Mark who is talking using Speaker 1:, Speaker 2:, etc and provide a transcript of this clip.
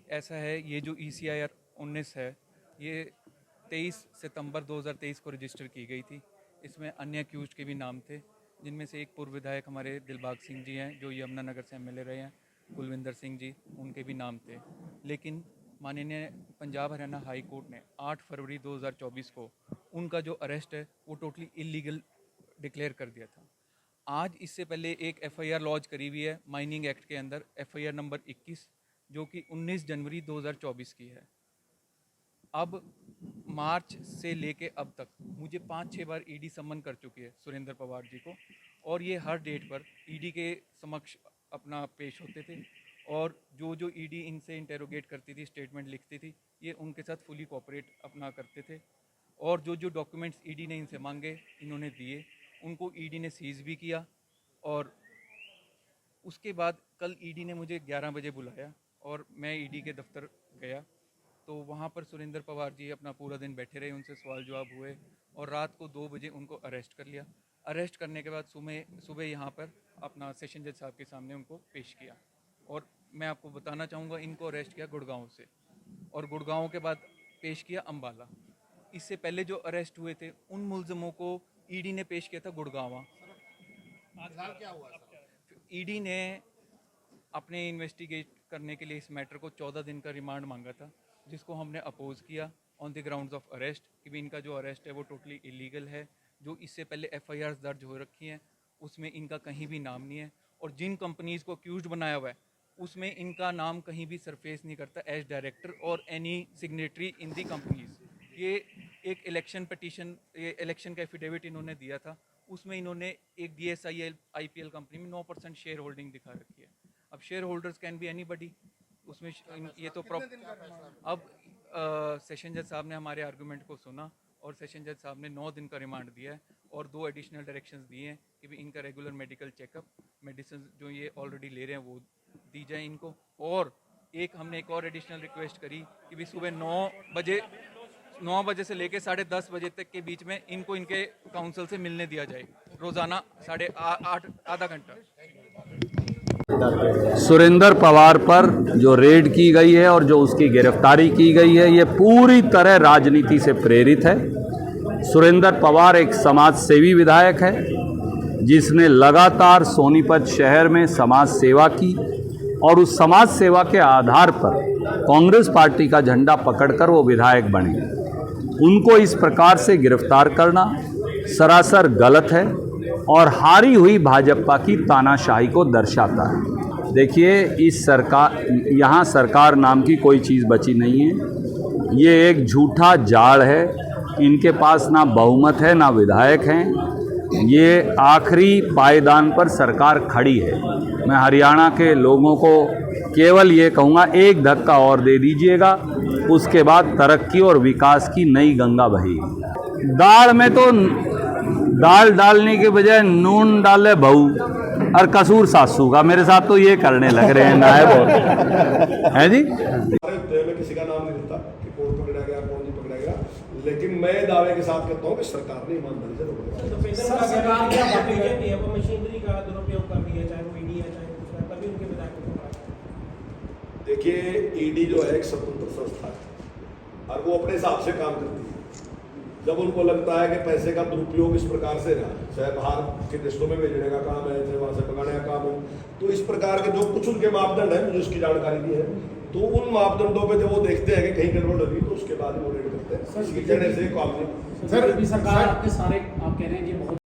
Speaker 1: ऐसा है, ये जो ECIR 19 है ये 23 सितंबर 2023 को रजिस्टर की गई थी। इसमें अन्य अक्यूज के भी नाम थे, जिनमें से एक पूर्व विधायक हमारे दिलबाग सिंह जी हैं जो यमुनानगर से MLA रहे हैं, कुलविंदर सिंह जी, उनके भी नाम थे। लेकिन माननीय पंजाब हरियाणा हाई कोर्ट ने 8 फरवरी 2024 को उनका जो अरेस्ट है वो टोटली इलीगल डिक्लेयर कर दिया था। आज इससे पहले एक FIR लॉन्च करी हुई है माइनिंग एक्ट के अंदर, FIR नंबर 21, जो कि 19 जनवरी 2024 की है। अब मार्च से लेके अब तक मुझे 5-6 बार ED सम्मन कर चुकी है सुरेंद्र पवार जी को, और ये हर डेट पर ED के समक्ष अपना पेश होते थे, और जो ED इनसे इंटेरोगेट करती थी, स्टेटमेंट लिखती थी, ये उनके साथ फुली कोऑपरेट अपना करते थे। और जो डॉक्यूमेंट्स ED ने इनसे मांगे इन्होंने दिए, उनको ED ने सीज़ भी किया। और उसके बाद कल ED ने मुझे 11 बजे बुलाया और मैं ED के दफ्तर गया, तो वहाँ पर सुरेंद्र पवार जी अपना पूरा दिन बैठे रहे, उनसे सवाल जवाब हुए और रात को 2 बजे उनको अरेस्ट कर लिया। अरेस्ट करने के बाद सुबह यहाँ पर अपना सेशन जज साहब के सामने उनको पेश किया। और मैं आपको बताना चाहूँगा, इनको अरेस्ट किया गुड़गांव से और गुड़गांव के बाद पेश किया अम्बाला। इससे पहले जो अरेस्ट हुए थे उन मुलजमों को ED ने पेश किया था गुड़गांव।
Speaker 2: क्या हुआ?
Speaker 1: ED ने अपने इन्वेस्टिगेट करने के लिए इस मैटर को 14 दिन का रिमांड मांगा था, जिसको हमने अपोज किया on the grounds of arrest कि भी इनका जो अरेस्ट है वो टोटली इलीगल है। जो इससे पहले FIRs दर्ज हो रखी हैं उसमें इनका कहीं भी नाम नहीं है, और जिन कंपनीज़ को अक्यूज्ड बनाया हुआ है उसमें इनका नाम कहीं भी सरफेस नहीं करता एज डायरेक्टर और एनी सिग्नेटरी इन दी कंपनीज। ये एक इलेक्शन पिटीशन, ये इलेक्शन का एफिडेविट इन्होंने दिया था, उसमें इन्होंने एक DSIL IPL कंपनी में 9% शेयर होल्डिंग दिखा रखी है। अब share holders can be anybody, उसमें ये तो अब सेशन जज साहब ने हमारे आर्गूमेंट को सुना और सेशन जज साहब ने 9 दिन का रिमांड दिया है और 2 एडिशनल डायरेक्शंस दिए हैं कि भी इनका रेगुलर मेडिकल चेकअप, मेडिसिन जो ये ऑलरेडी ले रहे हैं वो दी जाए इनको। और हमने एक और एडिशनल रिक्वेस्ट करी कि भी सुबह 9 बजे से लेकर 10:30 बजे तक के बीच में इनको इनके काउंसिल से मिलने दिया जाए, रोज़ाना 8.5 आधा घंटा।
Speaker 3: सुरेंद्र पवार पर जो रेड की गई है और जो उसकी गिरफ्तारी की गई है ये पूरी तरह राजनीति से प्रेरित है। सुरेंद्र पवार एक समाज सेवी विधायक है जिसने लगातार सोनीपत शहर में समाज सेवा की और उस समाज सेवा के आधार पर कांग्रेस पार्टी का झंडा पकड़कर वो विधायक बने। उनको इस प्रकार से गिरफ्तार करना सरासर गलत है और हारी हुई भाजपा की तानाशाही को दर्शाता है। देखिए, इस सरकार, यहाँ सरकार नाम की कोई चीज़ बची नहीं है। ये एक झूठा जाल है, इनके पास ना बहुमत है ना विधायक हैं। ये आखिरी पायदान पर सरकार खड़ी है। मैं हरियाणा के लोगों को केवल ये कहूँगा, एक धक्का और दे दीजिएगा, उसके बाद तरक्की और विकास की नई गंगा बहेगी। दाल में तो दाल डालने के बजाय नून डाले बहू और कसूर सासू का। मेरे साथ तो ये करने लग रहे हैं नायब और है जी।
Speaker 2: मैं किसी का नाम नहीं लेता कि कौन पकड़ा गया कौन नहीं पकड़ा गया, लेकिन मैं दावे के साथ कहता हूँ कि सरकार ने ईमानदारी से देखिए, ED जो है एक स्वतंत्र संस्था है और वो अपने हिसाब से काम करती है। जब उनको लगता है कि पैसे का दुरुपयोग इस प्रकार से ना, चाहे बाहर के देशों में भेजने का काम है, चाहे वहाँ से भगाने का काम हो, तो इस प्रकार के जो कुछ उनके मापदंड है, मुझे उसकी जानकारी दी है, तो उन मापदंडों पे जब वो देखते हैं कि कहीं गड़बड़ लगी तो उसके बाद वो रेड करते हैं। इसकी जगह से काम नहीं।
Speaker 4: सर, सरकार आपके सारे आप कह रहे हैं ये बहुत